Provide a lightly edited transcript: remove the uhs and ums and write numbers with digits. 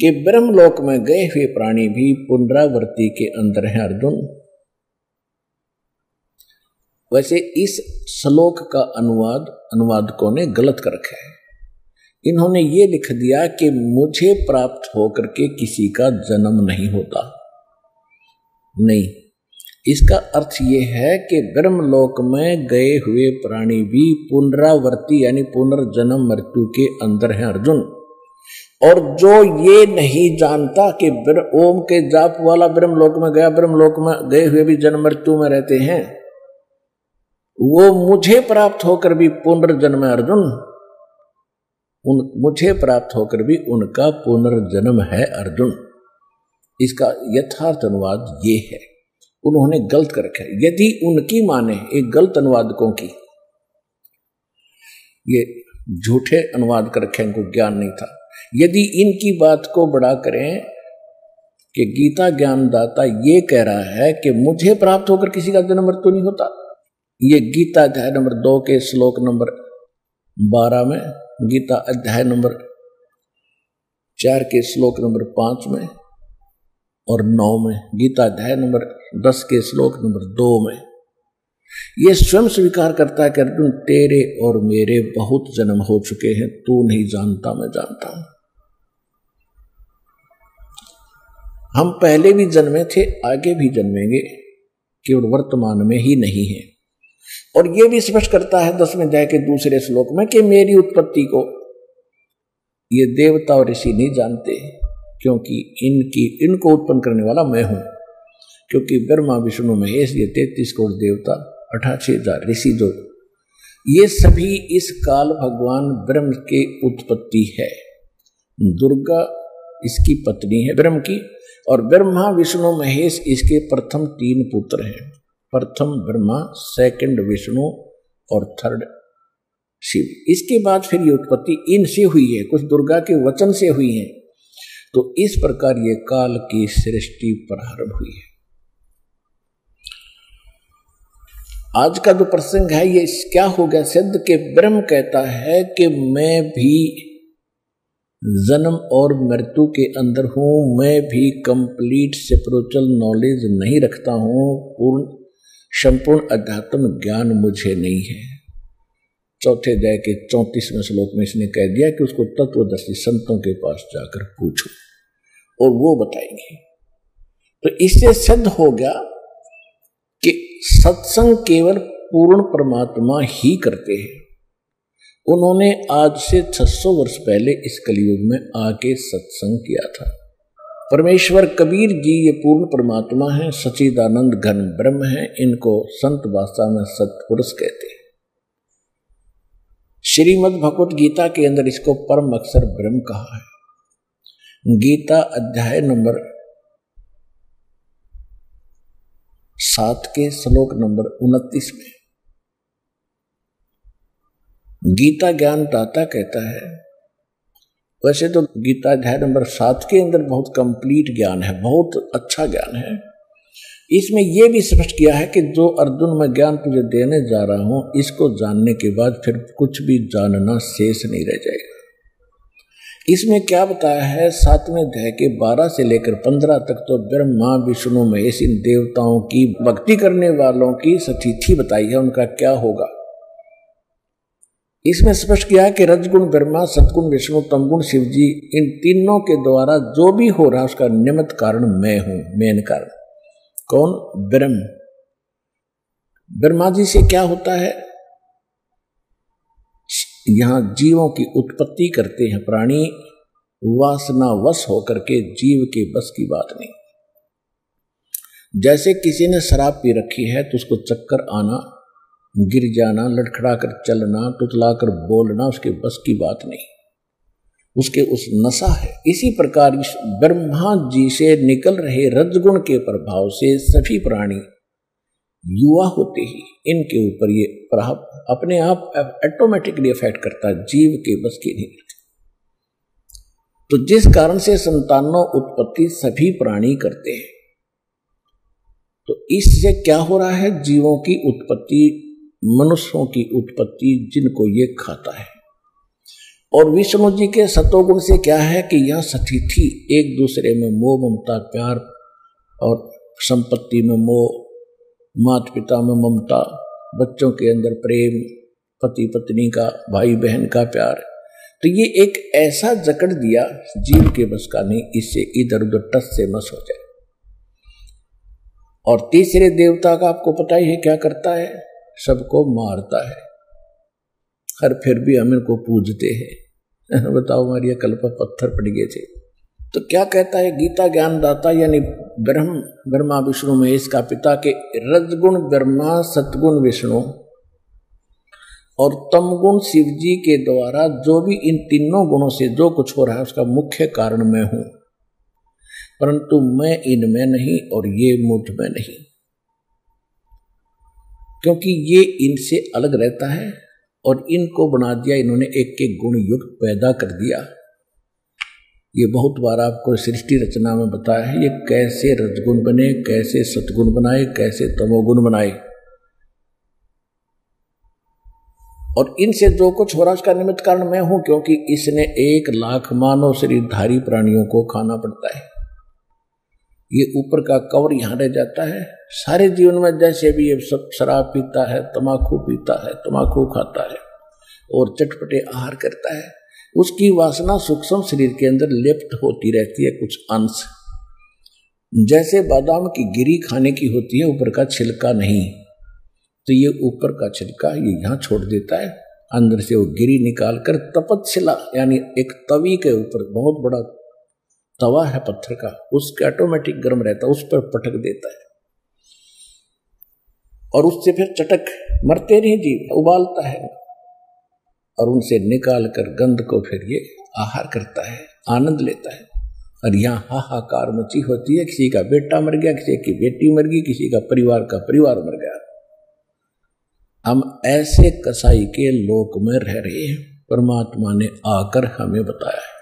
कि ब्रह्मलोक में गए हुए प्राणी भी पुनरावृत्ति के अंदर हैं अर्जुन। वैसे इस श्लोक का अनुवादकों ने गलत कर रखा है। इन्होंने ये लिख दिया कि मुझे प्राप्त होकर के किसी का जन्म नहीं होता। नहीं, इसका अर्थ ये है कि ब्रह्मलोक में गए हुए प्राणी भी पुनरावृत्ति यानी पुनर्जन्म मृत्यु के अंदर हैं अर्जुन। और जो ये नहीं जानता कि ओम के जाप वाला ब्रह्मलोक में गया, ब्रह्मलोक में गए हुए भी जन्म मृत्यु में रहते हैं, वो मुझे प्राप्त होकर भी पुनर्जन्म है अर्जुन। मुझे प्राप्त होकर भी उनका पुनर्जन्म है अर्जुन। इसका यथार्थ अनुवाद ये है। उन्होंने गलत कर रखा है। यदि उनकी माने एक गलत अनुवादकों की, ये झूठे अनुवाद कर रखे, इनको ज्ञान नहीं था। यदि इनकी बात को बड़ा करें कि गीता ज्ञानदाता ये कह रहा है कि मुझे प्राप्त होकर किसी का जन्म मृत्यु नहीं होता, ये गीता अध्याय नंबर 2 के श्लोक नंबर 12 में, गीता अध्याय नंबर 4 के श्लोक नंबर 5 में और 9 में, गीता अध्याय नंबर 10 के श्लोक नंबर 2 में ये स्वयं स्वीकार करता है कि अर्जुन तेरे और मेरे बहुत जन्म हो चुके हैं, तू नहीं जानता मैं जानता हूं। हम पहले भी जन्मे थे, आगे भी जन्मेंगे, केवल वर्तमान में ही नहीं है। और यह भी स्पष्ट करता है 10वें अध्याय के दूसरे श्लोक में कि मेरी उत्पत्ति को ये देवता और ऋषि नहीं जानते, क्योंकि इनको उत्पन्न करने वाला मैं हूं। क्योंकि ब्रह्मा विष्णु महेश ये 33 करोड़ देवता, 88,000 ऋषि, जो ये सभी इस काल भगवान ब्रह्म के उत्पत्ति है। दुर्गा इसकी पत्नी है ब्रह्म की, और ब्रह्मा विष्णु महेश इसके प्रथम 3 पुत्र हैं। प्रथम ब्रह्मा, सेकंड विष्णु और थर्ड शिव। इसके बाद फिर ये उत्पत्ति इनसे हुई है, कुछ दुर्गा के वचन से हुई है। तो इस प्रकार ये काल की सृष्टि प्रारंभ हुई है। आज का जो प्रसंग है ये क्या हो गया सिद्ध के ब्रह्म कहता है कि मैं भी जन्म और मृत्यु के अंदर हूं, मैं भी कंप्लीट स्पिरिचुअल नॉलेज नहीं रखता हूं, संपूर्ण अध्यात्म ज्ञान मुझे नहीं है। चौथे अध्याय के 34वें श्लोक में इसने कह दिया कि उसको तत्वदर्शी संतों के पास जाकर पूछो और वो बताएंगे। तो इससे सिद्ध हो गया कि सत्संग केवल पूर्ण परमात्मा ही करते हैं। उन्होंने आज से 600 वर्ष पहले इस कलयुग में आके सत्संग किया था। परमेश्वर कबीर जी ये पूर्ण परमात्मा है, सच्चिदानंद घन ब्रह्म है। इनको संत भाषा में सत्पुरुष कहते हैं। श्रीमद् भगवत गीता के अंदर इसको परम अक्षर ब्रह्म कहा है। गीता अध्याय नंबर 7 के श्लोक नंबर 29 में गीता ज्ञान दाता कहता है, वैसे तो गीता अध्याय नंबर 7 के अंदर बहुत कंप्लीट ज्ञान है, बहुत अच्छा ज्ञान है। इसमें यह भी स्पष्ट किया है कि जो अर्जुन मैं ज्ञान तुझे देने जा रहा हूं, इसको जानने के बाद फिर कुछ भी जानना शेष नहीं रह जाएगा। इसमें क्या बताया है 7वें अध्याय के 12 से लेकर 15 तक तो ब्रह्मा विष्णु महेश इन देवताओं की भक्ति करने वालों की स्थिति बताई है, उनका क्या होगा। इसमें स्पष्ट किया है कि रजगुण ब्रह्मा, सतगुण विष्णु, तमगुण शिव जी, इन तीनों के द्वारा जो भी हो रहा है उसका निमित्त कारण मैं हूं, मेन कारण। कौन? ब्रह्म। ब्रह्मा जी से क्या होता है? यहां जीवों की उत्पत्ति करते हैं प्राणी, वासना वश होकर के, जीव के बस की बात नहीं। जैसे किसी ने शराब पी रखी है तो उसको चक्कर आना, गिर जाना, लड़खड़ा कर चलना, तुतला कर बोलना उसके बस की बात नहीं, उसके उस नशा है। इसी प्रकार इस ब्रह्मा जी से निकल रहे रजगुण के प्रभाव से सभी प्राणी युवा होते ही इनके ऊपर ये प्रभाव अपने आप ऑटोमेटिकली इफेक्ट करता है, जीव के बस की नहीं करती। तो जिस कारण से संतानों उत्पत्ति सभी प्राणी करते हैं, तो इससे क्या हो रहा है? जीवों की उत्पत्ति, मनुष्यों की उत्पत्ति जिनको ये खाता है। और विष्णु जी के सतोगुण से क्या है कि यह सतिथि एक दूसरे में मोह ममता प्यार और संपत्ति में मोह, माता पिता में ममता, बच्चों के अंदर प्रेम, पति पत्नी का, भाई बहन का प्यार, तो ये एक ऐसा जकड़ दिया जीव के बस का नहीं, इससे इधर उधर टस से मस हो जाए। और तीसरे देवता का आपको पता ही है क्या करता है, सबको मारता है, हर फिर भी हम इनको पूजते हैं। बताओ हमारी अकल पर पत्थर पड़ गए थे। तो क्या कहता है गीता ज्ञानदाता यानी ब्रह्मा विष्णु महेश का पिता के रजगुण ब्रह्मा, सतगुण विष्णु और तमगुण शिव जी के द्वारा जो भी इन तीनों गुणों से जो कुछ हो रहा है उसका मुख्य कारण मैं हूं, परंतु मैं इनमें नहीं और ये मुझ में नहीं, क्योंकि ये इनसे अलग रहता है और इनको बना दिया इन्होंने, एक एक गुण युक्त पैदा कर दिया। ये बहुत बार आपको सृष्टि रचना में बताया है, ये कैसे रजगुण बने, कैसे सतगुण बनाए, कैसे तमोगुण बनाए, और इनसे जो कुछ हो रहा उसका निमित्त कारण मैं हूं, क्योंकि इसने 1 लाख मानव शरीरधारी प्राणियों को खाना पड़ता है। ये ऊपर का कवर यहां रह जाता है। सारे जीवन में जैसे भी ये सब शराब पीता है, तम्बाकू पीता है, तम्बाकू खाता है और चटपटे आहार करता है, उसकी वासना सूक्ष्म शरीर के अंदर लिप्त होती रहती है कुछ अंश, जैसे बादाम की गिरी खाने की होती है, ऊपर का छिलका नहीं, तो ये ऊपर का छिलका ये यहाँ छोड़ देता है, अंदर से वो गिरी निकालकर तपतशिला यानी एक तवी के ऊपर, बहुत बड़ा तवा है पत्थर का, उसके ऑटोमेटिक गर्म रहता है, उस पर पटक देता है और उससे फिर चटक मरते नहीं जीव उबालता है और उनसे निकाल कर गंध को फिर ये आहार करता है, आनंद लेता है। और यहाँ हाहाकार मची होती है, किसी का बेटा मर गया, किसी की बेटी मर गई, किसी का परिवार मर गया। हम ऐसे कसाई के लोक में रह रहे हैं, परमात्मा ने आकर हमें बताया है।